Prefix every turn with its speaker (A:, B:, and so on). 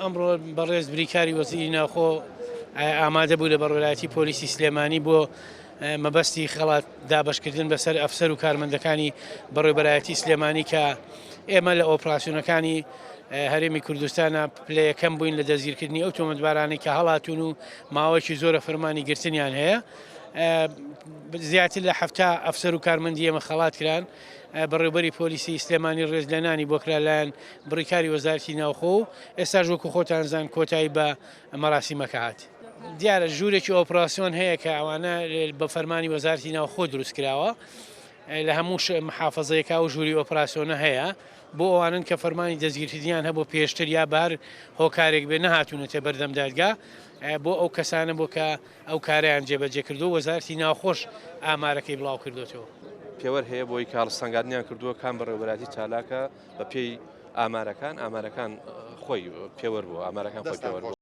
A: ئەمڕۆ بەڕێز بریکاری وەزیری ناوخۆ ئامادە بوو لە بەڕێوەلایەتی پۆلیسی سلێمانی بۆ مەبەستی خەڵات دابشکردن بەسەر ئەفسەر و کارمەندەکانی بەڕێوەبەرایەتی سلێمانی کە ئێمە لە ئۆپراسیۆنەکانی هەرێمی کوردستانە پلەیەکەم بووین لە دەستگیرکردنی ئەو تۆمەتبارانی کە هەڵاتون و ماوەیەکی زۆرە فەرمانی گرتنیان هەیە. زیاتر لە 7 ئەفسەر و کارمەندی ئێمە خەڵات کران بەڕێوەبەری پۆلیسی سلێمانی ڕێزلێنانی بۆ کرا لایەن بڕیکاری وەزارەتی ناوخۆ و ئێستاش وەکو خۆتانزان کۆتایی بە مەراسیمەکە هات. دیارە ژوورێکی ئۆپراسیۆن هەیە کە ئەوانە بە فەرمانی وەزارەتی ناوخۆ دروست کراوە لە هەموو محافەزەیەکا و ژووری ئۆپراسیۆنە هەیە بۆ ئەوانن کە فەرمانی دەستگیرکردنیان هەبوو پێشتر یا بار هۆکارێک بێ نەهاتوونەتە بەردەم دادگا بۆ ئەو کەسانە بۆ کە ئەو کاریان جێبەجێ کردو وەزارەتی ناوخۆش ئامارەکەی بڵاو کردوێتەوە.
B: پێوەەر هەیە بۆی کاڵستانگاردنیان کردووە کام بەڕێوەبەراتی چالاکە بە پێی ئامارەکان خۆی پێوەەر بوو ئامارەکان خۆی پێوەەر بوو.